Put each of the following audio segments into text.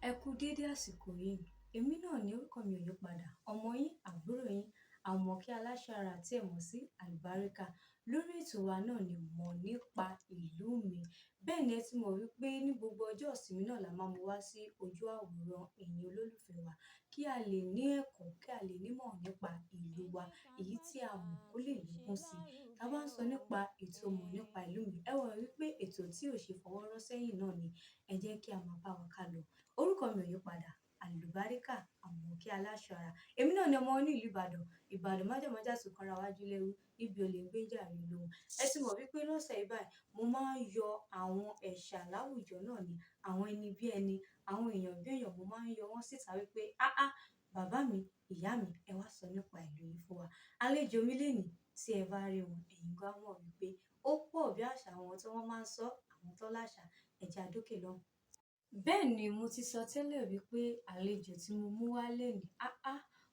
Ẹ kú dédé àsìkò yìí. Èmi náà ni orúkọ mi ò yípadà. Ọmọ yín, àbúrò yín, Àmọ̀kẹ́ Aláṣàárà tí ẹ mọ̀ sí Àlùbáríkà. Lórí ètò wa náà ni Mọ̀ Nípa Ìlú Mi. Bẹ́ẹ̀ ni ẹ ti mọ̀ wípé ní gbogbo ọjọ́ ìsinmi náà la máa mú wá sí ojú àwòrán ẹ̀yin olólùfẹ́ wa kí a lè ní ẹ̀kọ́, kí a lè nímọ̀ nípa ìlú wa, èyí tí a mọ̀ kó lè lékún sí i. Tá bá ń sọ nípa ètò Mọ̀ Nípa Ìlú Mi, ẹ wọ̀ wípé ètò tí ò ṣe fọwọ́ rọ́ sẹ́yìn náà ni ẹ jẹ́ kí a máa bá wa ká lọ. Orúkọ mi ò yípadà, Àlùbáríkà Àmọ̀kẹ́ Aláṣàárà. Èmi náà ni ọmọ ní ìlú Ìbàdàn. Ìbàdàn májàmájà sùn kára wájú lẹ́rú níbi olè ń gbé jàre lóhùn. Ẹ ti mọ̀ wípé lọ́sẹ̀ yìí báyìí mo máa ń yọ àwọn ẹ̀ṣà láwùjọ náà ni àwọn ẹni bí ẹni, àwọn èèyàn bí èèyàn mo máa ń yọ wọ́n síta wípé áá bàbá mi, ìyá mi, ẹ wá sọ nípa ìlú yìí fún wa. Àlejò mi lénìí tí ẹ bá rí wọn, ẹ̀yin gan mọ̀ wípé ó pọ̀ bí àṣà àwọn tí wọ́n máa ń sọ àwọn tó láṣà ẹja dókè lọ́hùn. Bẹ́ẹ̀ ni mo ti sọ tẹ́lẹ̀ wípé àlejò tí mo mú wá lénìí,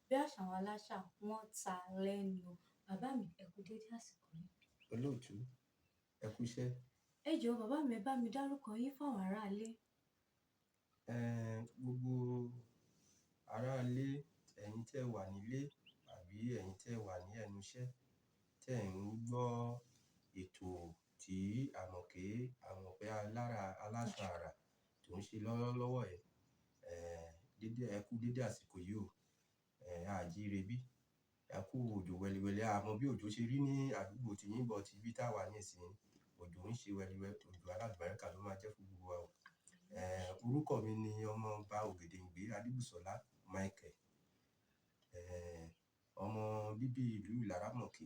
bí àṣà àwọn aláṣà wọ́n ta lẹ́nu. Bàbá mi, ẹ kú dédé àsìkò yìí. Olóòtú, ẹ kú iṣẹ́. Ẹ jọ̀ọ́ bàbá mi, ẹ bá mi dárúkọ yín fún àwọn aráalé. Gbogbo aráalé, ẹ̀yin tẹ́ wà nílé àbí ẹ̀yin tẹ́ wà ní ẹnu iṣẹ́, tẹ́ ń gbọ́ ètò tí Àmọ̀kẹ́ Aláṣàárà tó ń ṣe lọ́wọ́lọ́wọ́ ẹ̀, ẹ kú dédé àsìkò yìí o. Àjíire bí, ẹ kú òjò wẹ́lìwẹ́lì. A mọ bí òjò ṣe rí ní àdúgbò tí yín bọ̀ tí bí tá wà ní ìsìn. Òjò ń ṣe wẹ́lìwẹ́lì, òjò alálùbáríkà ló máa jẹ́ fún gbogbo wa o. Orúkọ mi ni Ọmọọba Ògèdèngbé Adébùsọ́lá Michael. Ọmọ bíbí ìlú Ìlaramọ̀kí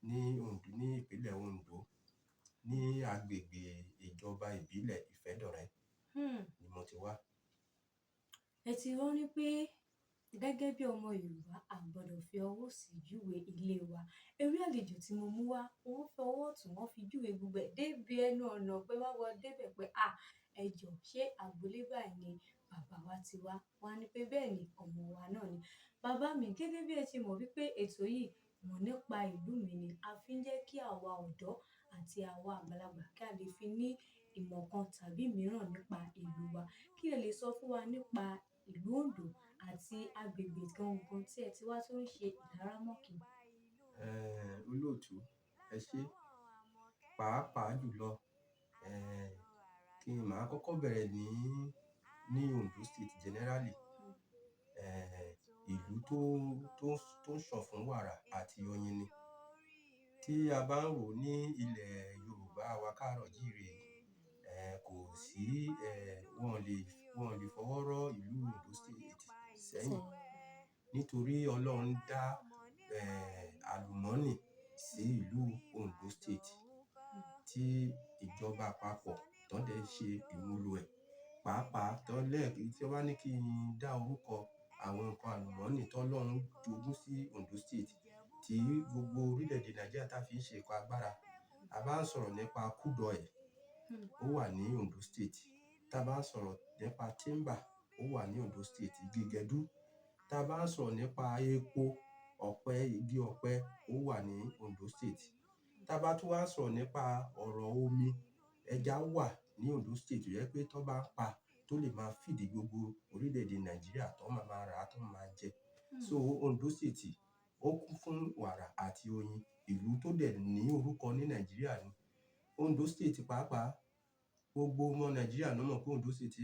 ní Oǹdó, ní ìpínlẹ̀ Oǹdó, ní agbègbè ìjọba ìbílẹ̀ Ìfẹ́dọ̀rẹ́ ni mo ti wá. Ẹ ti rántí pé gẹ́gẹ́ bí ọmọ Yorùbá, a gbọ́dọ̀ fi ọwọ́ sí júwe ilé wa. Eré àlejò tí mo mú wá, wọ́n fi ọwọ́ ọ̀tún wọ́n fi júwe gbogbo ẹ̀ débi ẹnu ọ̀nà pé wá wọ débẹ̀ pé ẹ jọ̀ọ́ ṣé agboolé báyìí ni bàbá wa ti wá? Wọ́n á ní pé bẹ́ẹ̀ ni ọmọ wa náà ni. Bàbá mi, gẹ́gẹ́ bí ẹ ti mọ̀ wípé ètò yìí Mọ̀ Nípa Ìlú Mi ni a fi ń jẹ́ kí àwa ọ̀dọ́ àti àwa àgbàlagbà kí a lè fi ní ìmọ̀ kan tàbí mìíràn nípa ìlú wa. Kí ẹ lè sọ fún wa nípa ìlú Oǹdó àti agbègbè gangan tí ẹ ti wá tó ń ṣe Ìlaramọ̀kí. Olóòtú, ẹ ṣé. Pàápàá jùlọ, kí n máa kọ́kọ́ bẹ̀rẹ̀ ní Ondo State generally. Ìlú tó ń ṣàn fún wàrà àti oyin ni. Tí a bá ń wò ní ilẹ̀ Yorùbá wa káàrọ̀ oòjíire, kò sí, wọn lè fọwọ́ rọ́ ìlú Ondo State sẹ́yìn. Nítorí Ọlọ́run dá àlùmọ́nì sí ìlú Ondo State tí ìjọba àpapọ̀ tó dẹ̀ ṣe ìmúlò ẹ̀. Pàápàá tí wọ́n bá ní kí n dá orúkọ àwọn nǹkan àlùmọ́nì tó Ọlọ́run jogún sí Ondo State tí gbogbo orílẹ̀-èdè Nàìjíríà tá fi ń ṣe nǹkan agbára. A bá ń sọ̀rọ̀ nípa crude oil, ó wà ní Ondo State. Tá bá ń sọ̀rọ̀ nípa timber, ó wà ní Ondo State. Igi gẹdú. Tá bá ń sọ̀rọ̀ nípa epo ọ̀pẹ, igi ọ̀pẹ, ó wà ní Ondo State. Tá bá tún wá sọ̀rọ̀ nípa ọ̀rọ̀ omi, ẹja wà ní Ondo State tó jẹ́ pé tó bá pa tó lè máa feed gbogbo orílẹ̀-èdè Nàìjíríà tó máa rà tó máa jẹ. So Ondo State ó kún fún wàrà àti oyin. Ìlú tó dẹ̀ ní orúkọ ní Nàìjíríà ni. Ondo State pàápàá, gbogbo ọmọ Nàìjíríà ló mọ̀ pé Ondo State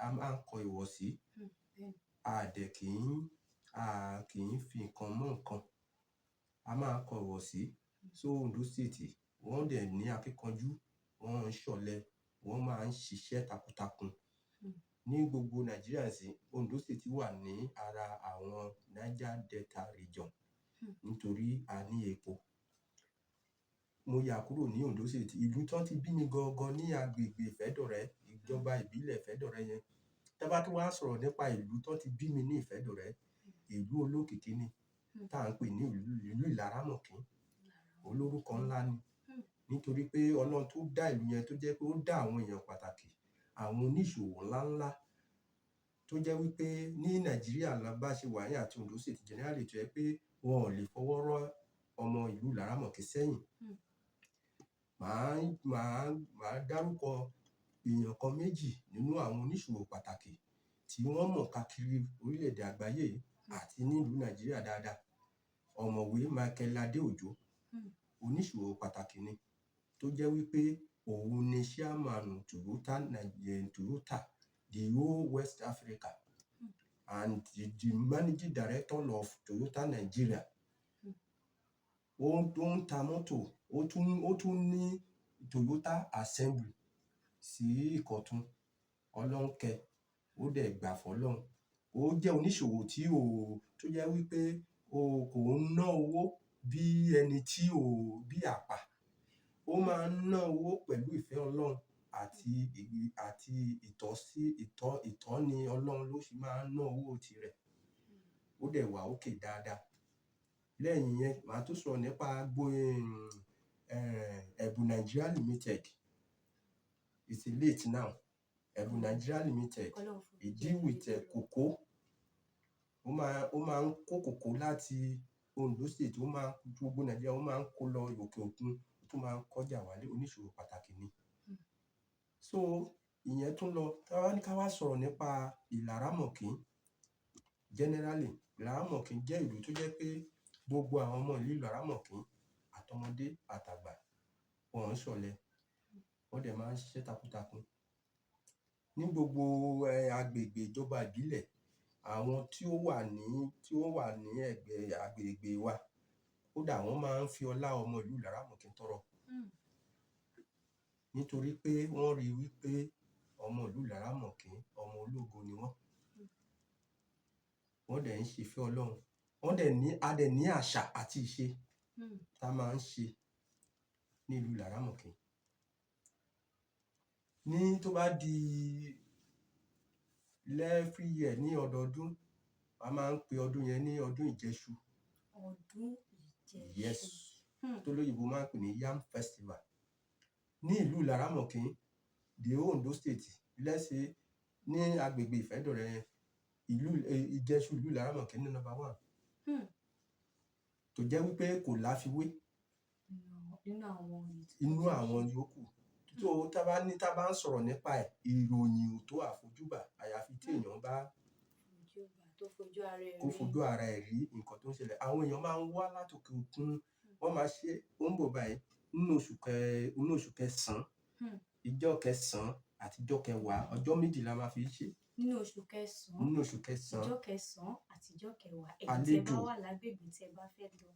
a máa ń kọ ìwọ̀sí. Kì í fi nǹkan mọ́ nǹkan. A máa ń kọ ìwọ̀sí. So Ondo State wọ́n dẹ̀ ní akíkanjú, wọ́n ń ṣọ̀lẹ, wọ́n máa ń ṣiṣẹ́ takuntakun. Ní gbogbo Nàìjíríà sì, Ondo State wà ní ara àwọn Niger Delta region nítorí a ní epo. Mo yà kúrò ní Ondo State. Ìlú tó ti bí mi gangan ní agbègbè Ìfẹ́dọ̀rẹ́, ìjọba ìbílẹ̀ Ìfẹ́dọ̀rẹ́ yẹn. Tá bá tún wá sọ̀rọ̀ nípa ìlú tó ti bí mi ní Ìfẹ́dọ̀rẹ́, ìlú olókìkí ni tá ń pè ní ìlú Ìlaramọ̀kí. Olórúkọ ńlá ni. Nítorí pé Ọlọ́run tó dá ìlú yẹn tó jẹ́ pé ó dá àwọn èèyàn pàtàkì, àwọn oníṣòwò ńláńlá tó jẹ́ wípé ní Nàìjíríà la bá ṣe wà ní àti Ondo State generally tó jẹ́ pé wọn ò lè fọwọ́ rọ́ ọmọ ìlú Ìlaramọ̀kí sẹ́yìn. Màá dárúkọ èèyàn kan méjì nínú àwọn oníṣòwò pàtàkì tí wọ́n mọ̀ káàkiri orílẹ̀-èdè àgbáyé àti nílùú Nàìjíríà dáadáa. Ọ̀mọ̀wé Michael Adéòjó, oníṣòwò pàtàkì ni, tó jẹ́ wípé òun ni chairman Toyota, the whole West Africa, and the managing director of Toyota Nigeria. Ó ń ta mọ́tò, ó tún ní Toyota Assembly sí Ìkọ̀tún. Ọlọ́run kẹ́, ó dẹ̀ gbà fọ́lọ́run. Ó jẹ́ oníṣòwò tó jẹ́ wípé kò ń ná owó bí ẹni tí bí àpà. Ó máa ń ná owó pẹ̀lú ìfẹ́ Ọlọ́run àti ìtọ́ni Ọlọ́run ló fi máa ń ná owó tirẹ̀. Ó dẹ̀ wà òkè dáadáa. Lẹ́yìn yẹn, màá tún sọ̀rọ̀ nípa Ẹ̀bùn Nigeria Limited. It's late now. Ẹ̀bùn Nigeria Limited, it deal with cocoa. Ó máa ń kó cocoa láti Ondo State, ó máa ń gbogbo Nàìjíríà, ó máa ń kó lọ òkè òkun, ó tún máa ń kọjá wálé. Oníṣòwò pàtàkì ni. So ìyẹn tún lọ. Ká wá sọ̀rọ̀ nípa Ìlàrámọ̀kín. Generally, Ìlàrámọ̀kín jẹ́ ìlú tó jẹ́ pé gbogbo àwọn ọmọ ìlú Ìlàrámọ̀kín, àtọmọdé àtàgbà, wọ́n ń ṣọ̀lẹ. Wọ́n dẹ̀ máa ń ṣiṣẹ́ takuntakun. Ní gbogbo agbègbè ìjọba ìbílẹ̀, àwọn tí ó wà ní ẹ̀gbẹ́ agbègbè wa, kódà wọ́n máa ń fi ọlá ọmọ ìlú Ìlàrámọ̀kín tọrọ. Nítorí pé wọ́n rí wípé ọmọ ìlú Ìlàrámọ̀kín, ọmọ ológo ni wọ́n. Wọ́n dẹ̀ ń ṣe ìfẹ́ Ọlọ́run. A dẹ̀ ní àṣà àti ìṣe tá a máa ń ṣe ní ìlú Ìlàrámọ̀kín. Ní tó bá di every year ní ọdọọdún, a máa ń pe ọdún yẹn ní ọdún Ìjẹṣu. Ọdún Ìjẹṣu. Yes. Tó lóyìnbó máa ń pè ní Yam Festival. Ní ìlú Ìlàrámọ̀kín, the Ondo State, let's say ní agbègbè Ìfẹ́dọ̀rẹ́, Ìjẹṣu ìlú Ìlàrámọ̀kín ní number 1. Tó jẹ́ wípé kò láfiwé inú àwọn yòókù. So tá bá ń sọ̀rọ̀ nípa ìròyìn ò tó àfojúbà, àyàfi tí èèyàn bá fojú ara ẹ̀ rí nǹkan tó ń ṣẹlẹ̀. Àwọn èèyàn máa ń wá láti òkè òkun. Wọ́n máa ṣe ó ń bọ̀ báyìí nínú oṣù kẹsàn-án, ìjọ kẹsàn-án àti ìjọ kẹwàá, ọjọ́ méjì la máa fi ṣe. Nínú oṣù kẹsàn-án, ìjọ kẹsàn-án àti ìjọ kẹwàá. Ẹ̀yin tí ẹ bá wà lágbègbè tí ẹ bá fẹ́ lọ.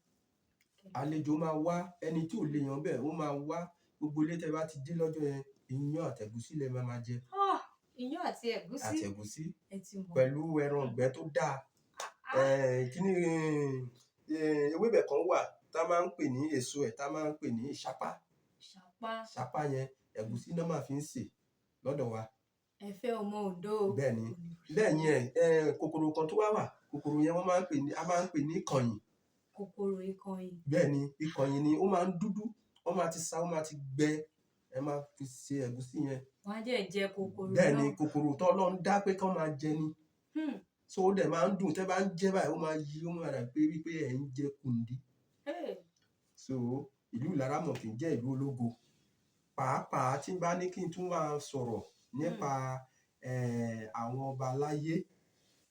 Àlejò máa wá, ẹni tí ò lè yan bẹ́ẹ̀, ó máa wá. Gbogbo ilé tẹ́ bá ti dé lọ́jọ́ yẹn, iyán àtẹ̀gúsí lẹ máa jẹ. Iyán àti ẹ̀gúsí. Àtẹ̀gúsí pẹ̀lú ẹran ìgbẹ́ tó dáa. Ewébẹ̀ kan wà tá a máa ń pè ní èso ẹ̀, tá a máa ń pè ní ṣápá. Ṣápá yẹn ẹ̀gúsí náà máa fi ń sè lọ́dọ̀ wa. Ẹ fẹ́ ọmọ Ondo. Bẹ́ẹ̀ni. Lẹ́yìn kòkòrò kan tó wà. Kòkòrò yẹn a máa ń pè ní ìkànyìn. Kòkòrò ìkànyìn. Bẹ́ẹ̀ni, ìkànyìn ni ó máa ń dúdú. Wọ́n máa ti sá, ó máa ti gbẹ. Ẹ máa fi ṣe ẹ̀gúsí yẹn. Wọ́n á jẹ kòkòrò náà. Bẹ́ẹ̀ni, kòkòrò tó Ọlọ́run dá pé kán máa jẹ ni. So ó dẹ̀ máa ń dùn. Tẹ́ bá ń jẹ báyìí, ó máa dà pé wípé ẹ̀ ń jẹ kùndí. So ìlú Ìlàrámọ̀kín jẹ́ ìlú ológo. Pàápàá tí n bá ní kí n tún máa sọ̀rọ̀ nípa àwọn ọba aláyé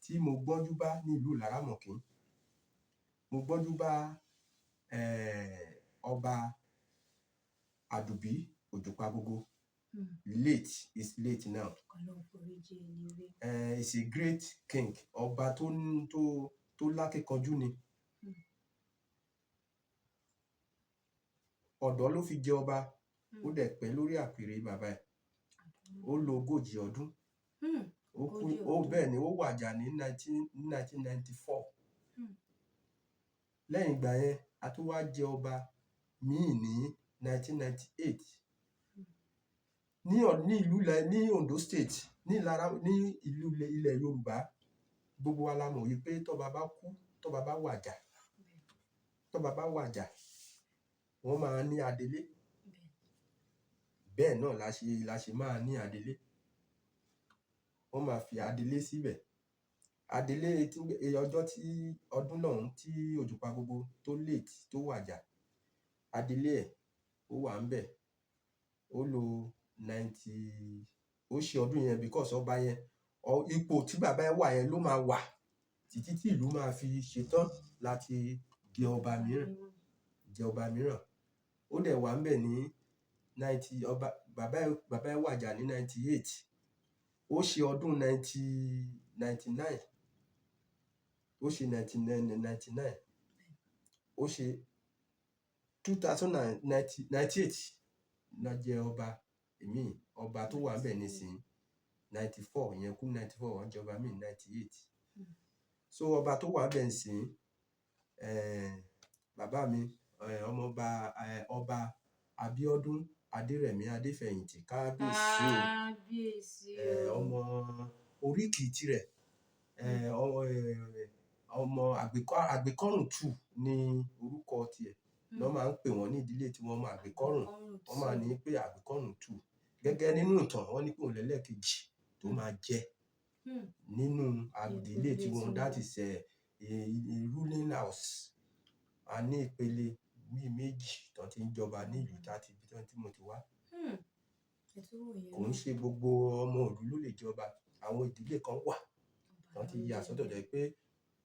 tí mo gbọ́njú bá ní ìlú Ìlàrámọ̀kín. Mo gbọ́njú bá ọba Àdùbí Òjùpagogo. Is late now. Is a great king. Ọba tó lákínkanjú ni. Ọ̀dọ́ ló fi jẹ ọba. Ó dẹ̀ pẹ́ lórí àpèrè bàbá ẹ̀. Ó lo 40 ọdún. Bẹ́ẹ̀ ni ó wàjà ní 1994. Lẹ́yìn ìgbà yẹn, a tún wá jẹ ọba míì ní 1998. Ní Ondo State, ní ìlú ilẹ̀ Yorùbá, gbogbo wa la mọ̀ wípé tọ́ba bá kú, tọ́ba bá wàjà, wọ́n máa ní adelé. Bẹ́ẹ̀ náà la ṣe máa ní adelé. Wọ́n máa fi adelé síbẹ̀. Adelé ọdún náà tí Òjùpagogo tó late tó wàjà, adelé ẹ̀ ó wà ń bẹ̀. Ó lo ó ṣe ọdún yẹn because ọba yẹn ipò tí bàbá ẹ̀ wà yẹn ló máa wà títí tí ìlú máa fi ṣetán láti jẹ ọba mìíràn. Ó dẹ̀ wà ńbẹ̀ ní 90 ọba bàbá ẹ̀ wàjà ní 98. Ó ṣe ọdún 99. Ó ṣe 99. Ó ṣe 98 ló jẹ ọba ìmíì. Ọba tó wà ńbẹ̀ nísìnyí 94, ìyẹn kú 94, wọ́n jẹ ọba míì 98. So ọba tó wà ńbẹ̀ nísìnyí bàbá mi ọmọọba ọba Abíọ́dún Adérẹ̀mí Adéfẹ̀yìntì kábíyèsí o. Ọmọ oríkì tirẹ̀ ọmọ Àgbékọ́rùn 2 ní orúkọ tiẹ̀. Wọ́n máa ń pè wọ́n ní ìdílé tí wọ́n mọ Àgbékọ́rùn. Wọ́n máa ní pé Àgbékọ́rùn 2. Gẹ́gẹ́ nínú ìtàn wọ́n ní pé òun lẹ́lẹ́kejì tó máa jẹ nínú ìdílé tí wọ́n, that is ruling house. A ní ìpele bíi méjì tán tí ń jọba ní ìlú tí mo ti wá. Kò ń ṣe gbogbo ọmọ ìlú ló lè jọba. Àwọn ìdílé kan wà tán ti yà sọ́tọ̀ jẹ́ pé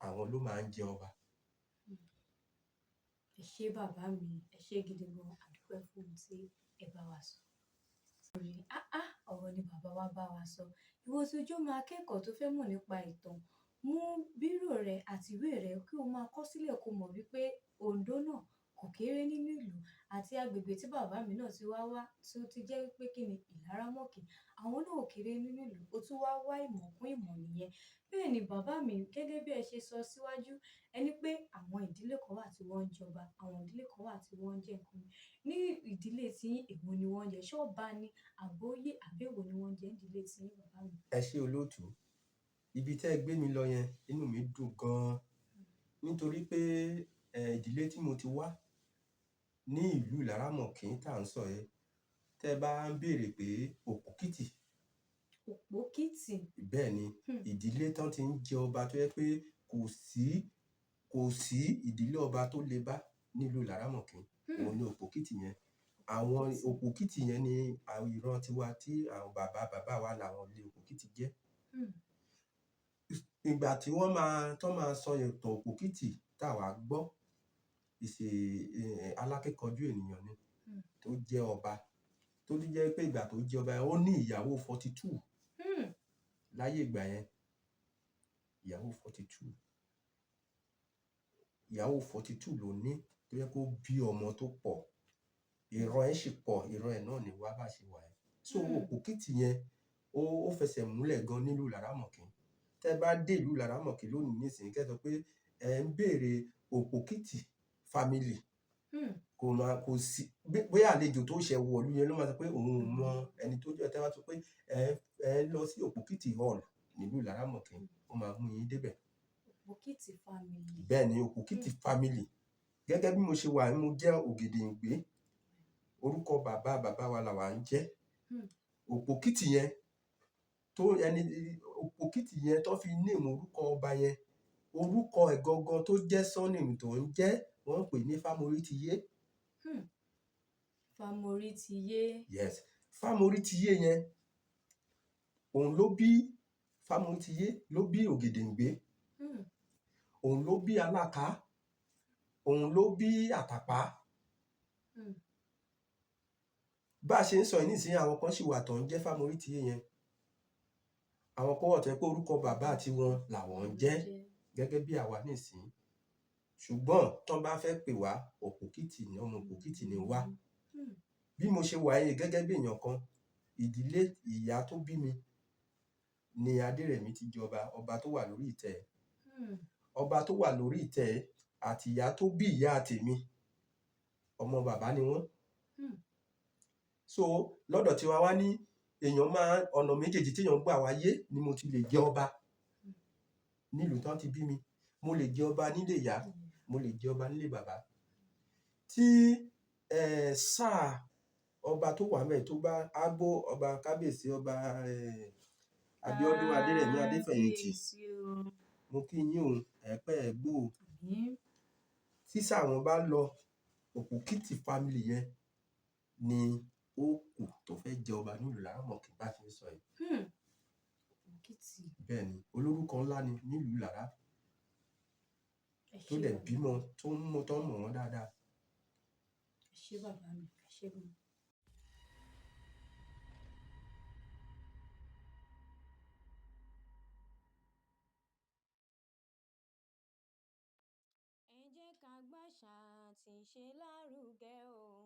àwọn ló máa ń jẹ ọba. Ẹ ṣé bàbá mi, ẹ ṣé gidi gan, a dúpẹ́ fún ohun tí ẹ bá wa sọ. Ọ̀rọ̀ ni bàbá wa bá wa sọ. Ìwọ tí ojú ọmọ akẹ́kọ̀ọ́ tó fẹ́ mọ̀ nípa ìtàn, mú bírò rẹ àti ìwé rẹ kí o máa kọ sílẹ̀ kó mọ̀ wípé Oǹdó náà kò kéré nínú ìlú àti agbègbè tí bàbá mi náà ti wá tí ó ti jẹ́ wípé kí ni Ìlaramọ̀kì. Àwọn náà ò kéré nínú ìlú, ó tún wá ìmọ̀ kún ìmọ̀ nìyẹn. Bẹ́ẹ̀ ni bàbá mi, gẹ́gẹ́ bí ẹ ṣe sọ síwájú, ẹni pé àwọn ìdílé kan wà tí wọ́n ń jọba, àwọn ìdílé kan wà tí wọ́n ń jẹ nǹkan. Ní ìdílé tí èwo ni wọ́n jẹ? Ṣé ọba ni àbóyè àbẹ́wò ni wọ́n jẹ ní ìdílé tí bàbá mi? Ẹ ṣé olóòtú. Ibi tẹ́ ẹ gbé mi lọ yẹn inú mi dùn gan-an nítorí pé ìdílé tí mo ti wá ní ìlú Ìlaramọ̀kì tá à ń sọ yẹn, tẹ́ ẹ bá ń béèrè pé Òpókìtì. Òpókìtì. Bẹ́ẹ̀ ni ìdílé tán ti ń jẹ ọba tó yẹ pé kò sí ìdílé ọba tó le bá nílùú Ìlaramọ̀kì. Òun ni Òpókìtì yẹn. Àwọn Òpókìtì yẹn ni àwọn ìran tiwa tí àwọn bàbá wa làwọn ilé Òpókìtì jẹ́. Ìgbà tí wọ́n máa sọ ìtàn Òpókìtì táwa gbọ́, alákíkanjú ènìyàn ni tó jẹ́ ọba, tó tún jẹ́ pé ìgbà tó jẹ́ ọba ó ní ìyàwó 42 láyé ìgbà yẹn. Ìyàwó 42 ló ní tó yẹ kó bí ọmọ tó pọ̀. Ìran ẹ̀ sì pọ̀, ìran ẹ̀ náà ni wá bá ṣe wà ẹ́. So Òpókìtì yẹn ó fẹsẹ̀ múlẹ̀ gan nílùú Ìlaramọ̀kì. Tẹ́ bá dé ìlú Ìlaramọ̀kì lónìí nísìnyí kẹ́ sọ pé ẹ ń béèrè Òpókìtì family. Kò sí bóyá àlejò tó ṣẹ̀ wọ̀lú yẹn ló máa sọ pé òun ò mọ ẹni tó jẹ́. Tẹ́ bá sọ pé ẹ lọ sí Òpókìtì hall nílùú Ìlaramọ̀kì, ó máa mú yín débẹ̀. Òpókìtì family. Bẹ́ẹ̀ ni Òpókìtì family. Gẹ́gẹ́ bí mo ṣe wà mo jẹ́ Ògèdèngbé. Orúkọ bàbá wa làwa ń jẹ́. Òpókìtì yẹn Òpókìtì yẹn tó fi name orúkọ ọba yẹn, orúkọ ẹ̀ gangan tó jẹ́ surname tó ń jẹ́ wọ́n ń pè ní Fámorítiyé. Fámorítiyé. Yes. Fámorítiyé yẹn òun ló bí Fámorítiyé ló bí Ògèdèngbé. Òun ló bí Aláká. Òun ló bí Àtàpá. Bá a ṣe ń sọ yìí nísìnyí àwọn kan sì wà tó ń jẹ́ Fámorítiyé yẹn. Àwọn kan wà tó yẹ pé orúkọ bàbá tiwọn làwọn ń jẹ́ gẹ́gẹ́ bí àwa nísìnyí. Ṣùgbọ́n tán bá fẹ́ pè wá Òpókìtì ni ọmọ Òpókìtì ni wá. Bí mo ṣe wà yìí gẹ́gẹ́ bí èèyàn kan, ìdílé ìyá tó bí mi ni Adérẹ̀mí ti jọba, ọba tó wà lórí ìtẹ́. Ọba tó wà lórí ìtẹ́ àti ìyá tó bí ìyá tèmi ọmọ bàbá ni wọ́n. So lọ́dọ̀ tiwa wá ní ọ̀nà méjèèjì tí èèyàn gbà wáyé ni mo ti lè jẹ ọba nílùú tán ti bí mi. Mo lè jẹ ọba nílé ìyá, mo lè jẹ ọba nílé bàbá. Tí sáà ọba tó wà ńbẹ̀ tó bá Agbo ọba kábíyèsí ọba Abíọ́dún Adérẹ̀mí Adéfẹ̀yìntì, mo kí yín o, ẹ̀pẹ́ ẹ̀gbó o. Tí sáà wọn bá lọ, Òpókìtì family yẹn ni ó kù tó fẹ́ jẹ ọba nílùú Ìlara Mọ̀kín bá ṣe ń sọ yìí. Èkìtì. Bẹ́ẹ̀ ni, olórúkọ ńlá ni nílùú Ìlara Ẹ tó ṣé dẹ̀ bàbá bímọ mi. tó mọ̀ wọ́n dáadáa. Ẹ ṣé bàbá mi. Ẹ ṣé gan. Ẹ jẹ́ ká gbàṣà àti ìṣe lárugẹ o.